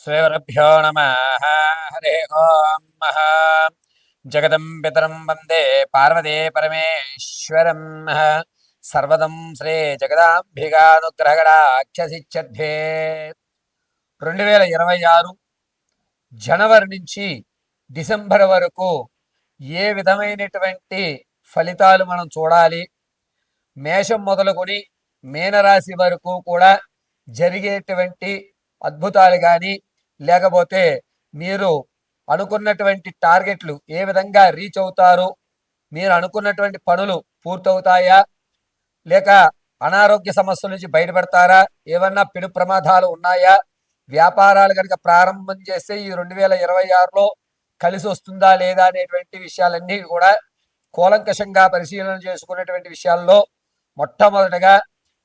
श्रीगुरुभ्यो नमः। हरे ओम जगदं पितरं वन्दे पार्वती परमेश्वरं सर्वदं श्री జగదాంబికానుగ్రహగణాఖ్యసిచ్చద్భే 2026 జనవరి నుంచి డిసెంబర్ వరకు ఏ విధమైనటువంటి ఫలితాలు మనం చూడాలి, మేషం మొదలుకొని మీనరాశి వరకు కూడా జరిగేటువంటి అద్భుతాలు కానీ లేకపోతే మీరు అనుకున్నటువంటి టార్గెట్లు ఏ విధంగా రీచ్ అవుతారు, మీరు అనుకున్నటువంటి పనులు పూర్తవుతాయా, లేక అనారోగ్య సమస్యల నుంచి బయటపడతారా, ఏమన్నా పెను ప్రమాదాలు ఉన్నాయా, వ్యాపారాలు కనుక ప్రారంభం చేస్తే ఈ 2026లో కలిసి వస్తుందా లేదా అనేటువంటి విషయాలన్నీ కూడా కూలంకషంగా పరిశీలన చేసుకున్నటువంటి విషయాల్లో మొట్టమొదటగా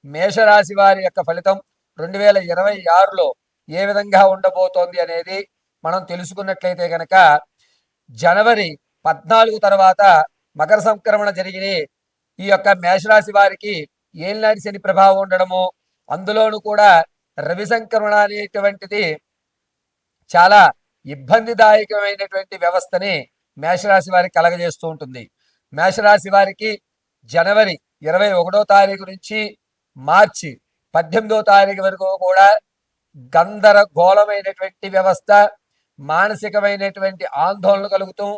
మేషరాశి వారి యొక్క ఫలితం 2026లో ఏ విధంగా ఉండబోతోంది అనేది మనం తెలుసుకున్నట్లయితే కనుక జనవరి 14 తర్వాత మకర సంక్రమణ జరిగిన ఈ యొక్క మేషరాశి వారికి ఏలినాటి శని ప్రభావం ఉండడము, అందులోనూ కూడా రవి సంక్రమణ అనేటువంటిది చాలా ఇబ్బందిదాయకమైనటువంటి వ్యవస్థని మేషరాశి వారికి కలగజేస్తూ ఉంటుంది. మేషరాశి వారికి జనవరి 21వ తారీఖు నుంచి మార్చి 18వ తారీఖు వరకు కూడా గందరగోళమైనటువంటి వ్యవస్థ, మానసికమైనటువంటి ఆందోళన కలుగుతూ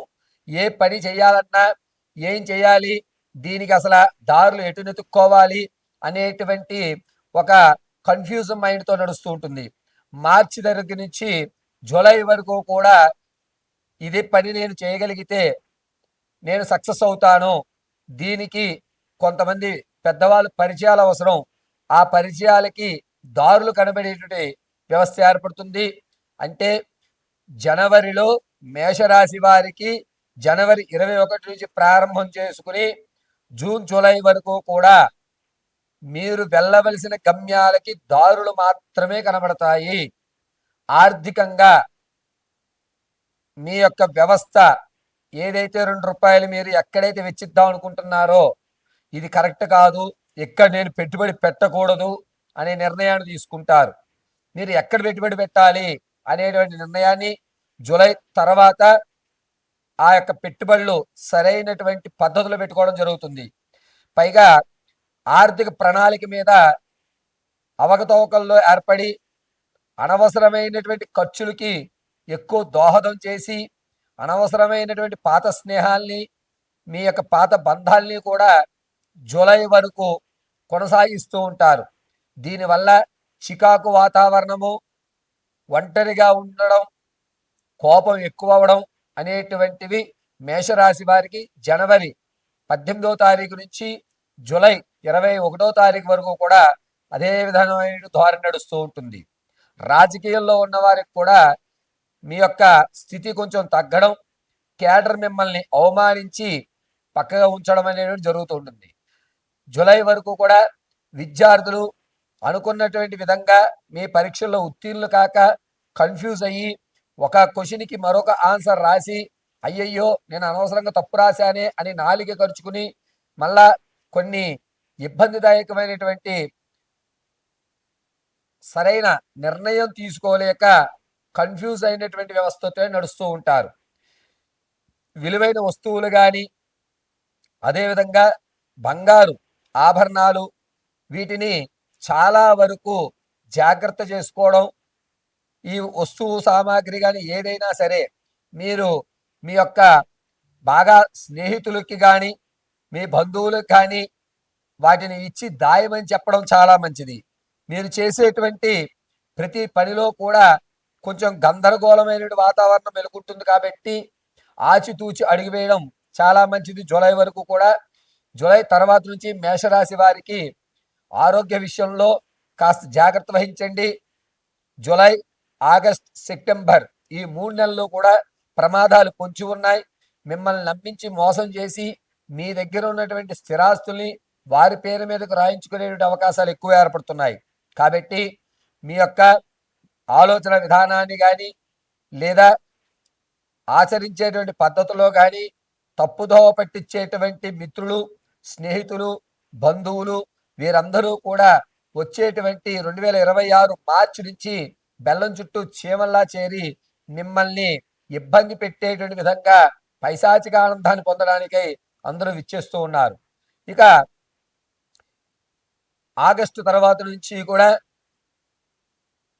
ఏ పని చేయాలన్నా ఏం చేయాలి, దీనికి అసలు దారులు ఎటు నెతుక్కోవాలి అనేటువంటి ఒక కన్ఫ్యూజన్ మైండ్తో నడుస్తూ ఉంటుంది. మార్చి దగ్గర నుంచి జూలై వరకు కూడా ఇది పని నేను చేయగలిగితే నేను సక్సెస్ అవుతాను, దీనికి కొంతమంది పెద్దవాళ్ళు పరిచయాలు అవసరం, ఆ పరిచయాలకి దారులు కనబడేటువంటి వ్యవస్థ ఏర్పడుతుంది. అంటే జనవరిలో మేషరాశి వారికి జనవరి 21 నుంచి ప్రారంభం చేసుకుని జూన్ జూలై వరకు కూడా మీరు వెళ్ళవలసిన గమ్యాలకి దారులు మాత్రమే కనబడతాయి. ఆర్థికంగా మీ యొక్క వ్యవస్థ ఏదైతే 2 రూపాయలు మీరు ఎక్కడైతే వెచ్చిద్దాం అనుకుంటున్నారో ఇది కరెక్ట్ కాదు, ఎక్కడ నేను పెట్టుబడి పెట్టకూడదు అనే నిర్ణయాన్ని తీసుకుంటారు. మీరు ఎక్కడ పెట్టుబడి పెట్టాలి అనేటువంటి నిర్ణయాన్ని జూలై తర్వాత ఆ యొక్క పెట్టుబడులు సరైనటువంటి పద్ధతులు పెట్టుకోవడం జరుగుతుంది. పైగా ఆర్థిక ప్రణాళిక మీద అవకతవకల్లో ఏర్పడి అనవసరమైనటువంటి ఖర్చులకి ఎక్కువ దోహదం చేసి అనవసరమైనటువంటి పాత స్నేహాల్ని, మీ యొక్క పాత బంధాల్ని కూడా జూలై వరకు కొనసాగిస్తూ ఉంటారు. దీనివల్ల చికాకు వాతావరణము, ఒంటరిగా ఉండడం, కోపం ఎక్కువ అవడం అనేటువంటివి మేషరాశి వారికి జనవరి 18వ తారీఖు నుంచి జూలై 21వ తారీఖు వరకు కూడా అదే విధమైన ధోరణి నడుస్తూ ఉంటుంది. రాజకీయాల్లో ఉన్న వారికి కూడా మీ యొక్క స్థితి కొంచెం తగ్గడం, కేడర్ మిమ్మల్ని అవమానించి పక్కగా ఉంచడం అనేది జరుగుతూ ఉంటుంది. జూలై వరకు కూడా విద్యార్థులు అనుకున్నటువంటి విధంగా మీ పరీక్షల్లో ఉత్తీర్ణులు కాక కన్ఫ్యూజ్ అయ్యి ఒక క్వశ్చన్కి మరొక ఆన్సర్ రాసి అయ్యయ్యో నేను అనవసరంగా తప్పు రాశానే అని నాలుక ఖర్చుకుని మళ్ళా కొన్ని ఇబ్బందిదాయకమైనటువంటి సరైన నిర్ణయం తీసుకోలేక కన్ఫ్యూజ్ అయినటువంటి వ్యవస్థతో నడుస్తూ ఉంటారు. విలువైన వస్తువులు కానీ అదేవిధంగా బంగారు ఆభరణాలు వీటిని చాలా వరకు జాగ్రత్త చేసుకోవడం, ఈ వస్తువు సామాగ్రి కానీ ఏదైనా సరే మీరు మీ యొక్క బాగా స్నేహితులకి కానీ మీ బంధువులకు కానీ వాటిని ఇచ్చి దాయమని చెప్పడం చాలా మంచిది. మీరు చేసేటువంటి ప్రతి పనిలో కూడా కొంచెం గందరగోళమైన వాతావరణం వెలుకుంటుంది కాబట్టి ఆచితూచి అడుగు వేయడం చాలా మంచిది. జూలై వరకు కూడా జూలై తర్వాత నుంచి మేషరాశి వారికి ఆరోగ్య విషయంలో కాస్త జాగ్రత్త వహించండి. జూలై, ఆగస్ట్, సెప్టెంబర్ ఈ 3 నెలల్లో కూడా ప్రమాదాలు పొంచి ఉన్నాయి. మిమ్మల్ని నమ్మించి మోసం చేసి మీ దగ్గర ఉన్నటువంటి స్థిరాస్తుల్ని వారి పేరు మీదకు రాయించుకునేటువంటి అవకాశాలు ఎక్కువ ఏర్పడుతున్నాయి. కాబట్టి మీ యొక్క ఆలోచన విధానాన్ని కానీ లేదా ఆచరించేటువంటి పద్ధతిలో కానీ తప్పుదోవ పట్టించేటువంటి మిత్రులు, స్నేహితులు, బంధువులు వీరందరూ కూడా వచ్చేటువంటి 2026 మార్చి నుంచి బెల్లం చుట్టూ చీమల్లా చేరి మిమ్మల్ని ఇబ్బంది పెట్టేటువంటి విధంగా పైశాచిక ఆనందాన్ని పొందడానికై అందరూ విచ్చేస్తూ ఉన్నారు. ఇక ఆగస్టు తర్వాత నుంచి కూడా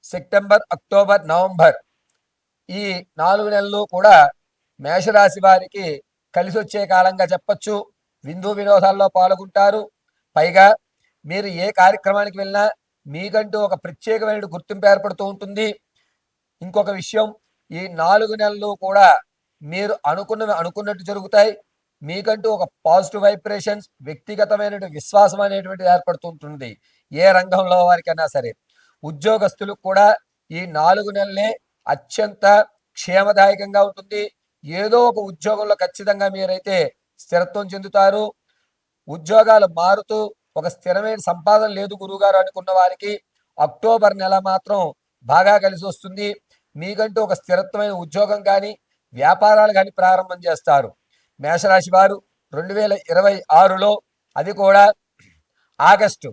సెప్టెంబర్, అక్టోబర్, నవంబర్ ఈ 4 నెలలు కూడా మేషరాశి వారికి కలిసి వచ్చే కాలంగా చెప్పొచ్చు. విందు వినోదాల్లో పాల్గొంటారు. పైగా మీరు ఏ కార్యక్రమానికి వెళ్ళినా మీకంటూ ఒక ప్రత్యేకమైన గుర్తింపు ఏర్పడుతూ ఉంటుంది. ఇంకొక విషయం, ఈ 4 నెలలు కూడా మీరు అనుకున్నవి అనుకున్నట్టు జరుగుతాయి. మీకంటూ ఒక పాజిటివ్ వైబ్రేషన్స్, వ్యక్తిగతమైనటువంటి విశ్వాసం అనేటువంటిది ఏర్పడుతుంటుంది ఏ రంగంలో వారికైనా సరే. ఉద్యోగస్తులకు కూడా ఈ 4 నెలలే అత్యంత క్షేమదాయకంగా ఉంటుంది. ఏదో ఒక ఉద్యోగంలో ఖచ్చితంగా మీరైతే స్థిరత్వం చెందుతారు. ఉద్యోగాలు మారుతూ ఒక స్థిరమైన సంపాదన లేదు గురువుగారు అనుకున్న వారికి అక్టోబర్ నెల మాత్రం బాగా కలిసి వస్తుంది. మీకంటూ ఒక స్థిరత్వమైన ఉద్యోగం కానీ వ్యాపారాలు కానీ ప్రారంభం చేస్తారు. మేషరాశి వారు 2026లో అది కూడా ఆగస్టు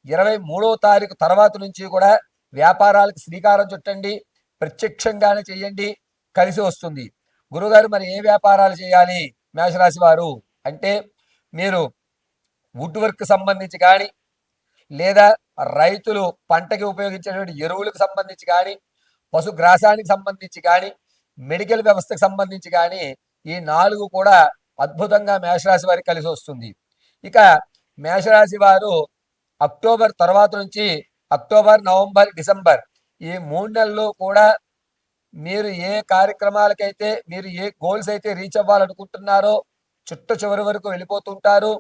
23వ తారీఖు తర్వాత నుంచి కూడా వ్యాపారాలకు శ్రీకారం చుట్టండి. ప్రత్యక్షంగానే చేయండి, కలిసి వస్తుంది. గురుగారు మరి ఏ వ్యాపారాలు చేయాలి మేషరాశి వారు అంటే, మీరు వుడ్ వర్క్ సంబంధించి కానీ, లేదా రైతులు పంటకి ఉపయోగించేటువంటి ఎరువులకు సంబంధించి కానీ, పశుగ్రాసానికి సంబంధించి కానీ, మెడికల్ వ్యవస్థకు సంబంధించి కానీ ఈ 4 కూడా అద్భుతంగా మేషరాశి వారికి కలిసి వస్తుంది. ఇక మేషరాశి వారు అక్టోబర్ తర్వాత నుంచి అక్టోబర్, నవంబర్, డిసెంబర్ ఈ 3 నెలలు కూడా మీరు ఏ కార్యక్రమాలకైతే, మీరు ఏ గోల్స్ అయితే రీచ్ అవ్వాలనుకుంటున్నారో చుట్ట చివరి వరకు వెళ్ళిపోతుంటారు.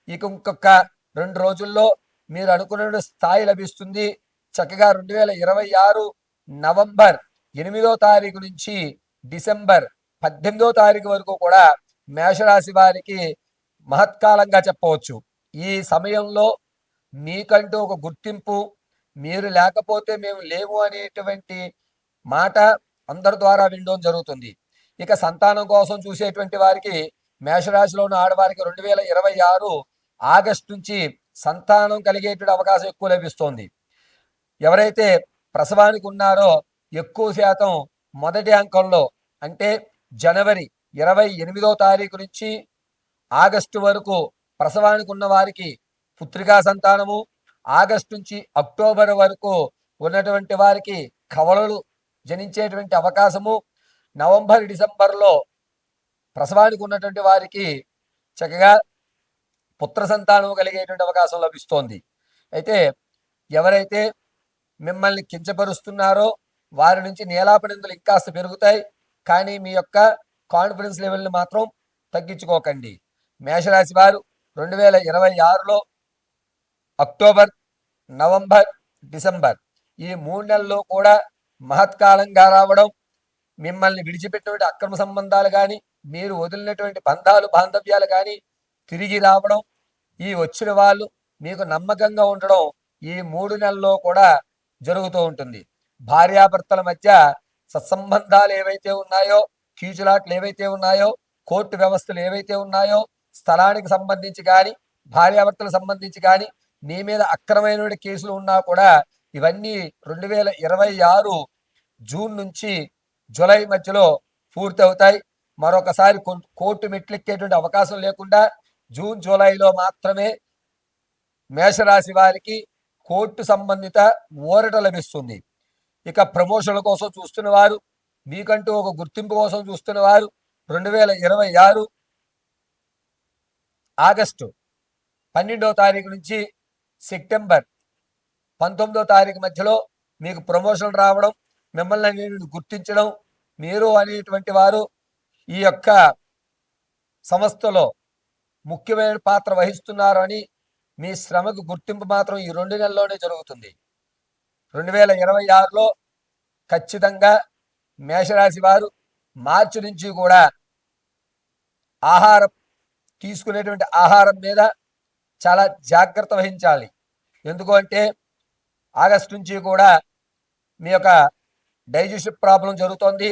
ఇక ఇంకొక 2 రోజుల్లో మీరు అనుకున్న స్థాయి లభిస్తుంది. చక్కగా 2026 నవంబర్ 8వ తారీఖు నుంచి డిసెంబర్ 18వ తారీఖు వరకు కూడా మేషరాశి వారికి మహత్కాలంగా చెప్పవచ్చు. ఈ సమయంలో మీకంటూ ఒక గుర్తింపు, మీరు లేకపోతే మేము లేము అనేటువంటి మాట అందరి ద్వారా వినడం జరుగుతుంది. ఇక సంతానం కోసం చూసేటువంటి వారికి, మేషరాశిలో ఉన్న ఆడవారికి 2026 ఆగస్టు నుంచి సంతానం కలిగేటువంటి అవకాశం ఎక్కువ లభిస్తోంది. ఎవరైతే ప్రసవానికి ఉన్నారో ఎక్కువ శాతం మొదటి అంకంలో అంటే జనవరి 28వ తారీఖు నుంచి ఆగస్టు వరకు ప్రసవానికి ఉన్న వారికి పుత్రికా సంతానము, ఆగస్టు నుంచి అక్టోబర్ వరకు ఉన్నటువంటి వారికి కవలలు జనించేటువంటి అవకాశము, నవంబర్, డిసెంబర్లో ప్రసవానికి ఉన్నటువంటి వారికి చక్కగా పుత్ర సంతానం కలిగేటువంటి అవకాశం లభిస్తోంది. అయితే ఎవరైతే మిమ్మల్ని కించపరుస్తున్నారో వారి నుంచి నీలాపనిందులు ఇంకాస్త పెరుగుతాయి. కానీ మీ యొక్క కాన్ఫిడెన్స్ లెవెల్ని మాత్రం తగ్గించుకోకండి. మేషరాశి వారు 2026లో అక్టోబర్, నవంబర్, డిసెంబర్ ఈ 3 నెలల్లో కూడా మహత్కాలంగా రావడం, మిమ్మల్ని విడిచిపెట్టినటువంటి అక్రమ సంబంధాలు కానీ, మీరు వదిలినటువంటి బంధాలు బాంధవ్యాలు కానీ తిరిగి రావడం, ఈ వచ్చిన వాళ్ళు మీకు నమ్మకంగా ఉండడం ఈ 3 నెలల్లో కూడా జరుగుతూ ఉంటుంది. భార్యాభర్తల మధ్య సత్సంబంధాలు ఏవైతే ఉన్నాయో, కీచులాట్లు ఏవైతే ఉన్నాయో, కోర్టు వ్యవస్థలు ఏవైతే ఉన్నాయో, స్థలానికి సంబంధించి కానీ, భార్యాభర్తలకు సంబంధించి కానీ మీ మీద అక్రమైన కేసులు ఉన్నా కూడా ఇవన్నీ 2026 జూన్ నుంచి జూలై మధ్యలో పూర్తి అవుతాయి. మరొకసారి కోర్టు మెట్లెక్కేటువంటి అవకాశం లేకుండా జూన్, జూలైలో మాత్రమే మేషరాశి వారికి కోర్టు సంబంధిత ఊరట లభిస్తుంది. ఇక ప్రమోషన్ల కోసం చూస్తున్న వారు, మీకంటూ ఒక గుర్తింపు కోసం చూస్తున్న వారు 2026 ఆగస్టు 12వ తారీఖు నుంచి సెప్టెంబర్ 19వ తారీఖు మధ్యలో మీకు ప్రమోషన్ రావడం, మిమ్మల్ని గుర్తించడం, మీరు అనేటువంటి వారు ఈ యొక్క సంస్థలో ముఖ్యమైన పాత్ర వహిస్తున్నారు అని మీ శ్రమకు గుర్తింపు మాత్రం ఈ 2 నెలల్లోనే జరుగుతుంది. 2026లో ఖచ్చితంగా మేషరాశి వారు మార్చి నుంచి కూడా ఆహారం తీసుకునేటువంటి ఆహారం మీద చాలా జాగ్రత్త వహించాలి. ఎందుకంటే ఆగస్టు నుంచి కూడా మీ యొక్క డైజెషన్ ప్రాబ్లం జరుగుతోంది.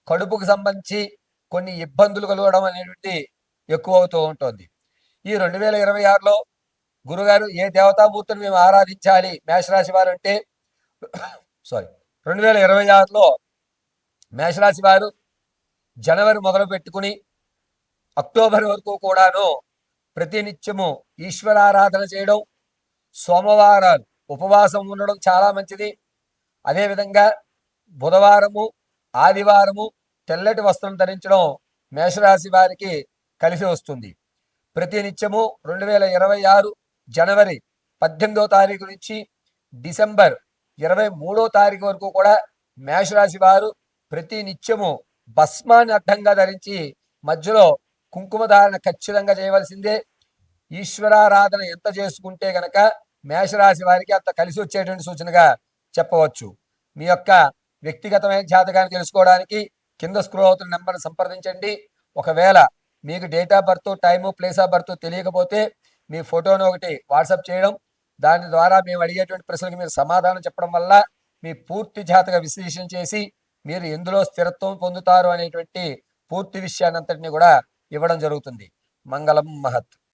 కడుపుకు సంబంధించి కొన్ని ఇబ్బందులు కలగడం అనేటువంటి ఎక్కువ అవుతూ ఉంటుంది. ఈ 2026లో గురుగారు ఏ దేవతామూర్తిని మేము ఆరాధించాలి మేషరాశి వారు అంటే 2026లో మేషరాశి వారు జనవరి మొదలు పెట్టుకుని అక్టోబర్ వరకు కూడాను ప్రతినిత్యము ఈశ్వరారాధన చేయడం, సోమవారాలు ఉపవాసం ఉండడం చాలా మంచిది. అదేవిధంగా బుధవారము, ఆదివారము తెల్లటి వస్త్రం ధరించడం మేషరాశి వారికి కలిసి వస్తుంది. ప్రతినిత్యము 2026 జనవరి 18వ తారీఖు నుంచి డిసెంబర్ 23వ తారీఖు వరకు కూడా మేషరాశి వారు ప్రతి నిత్యము భస్మాన్ని అడ్డంగా ధరించి మధ్యలో కుంకుమ ధారణ ఖచ్చితంగా చేయవలసిందే. ఈశ్వరారాధన ఎంత చేసుకుంటే గనక మేషరాశి వారికి అంత కలిసి వచ్చేటువంటి సూచనగా చెప్పవచ్చు. మీ యొక్క వ్యక్తిగతమైన జాతకాన్ని తెలుసుకోవడానికి కింద స్క్రోల్ అవుతున్న నెంబర్ని సంప్రదించండి. ఒకవేళ మీకు date of birth, time, place of birth తెలియకపోతే మీ ఫోటోను ఒకటి వాట్సాప్ చేయడం, దాని ద్వారా మేము అడిగేటువంటి ప్రశ్నలకు మీరు సమాధానం చెప్పడం వల్ల మీ పూర్తి జాతక విశ్లేషణ చేసి మీరు ఎందులో స్థిరత్వం పొందుతారు అనేటువంటి పూర్తి విషయాన్ని అంతటిని కూడా ఇవ్వడం జరుగుతుంది. మంగళం మహత్.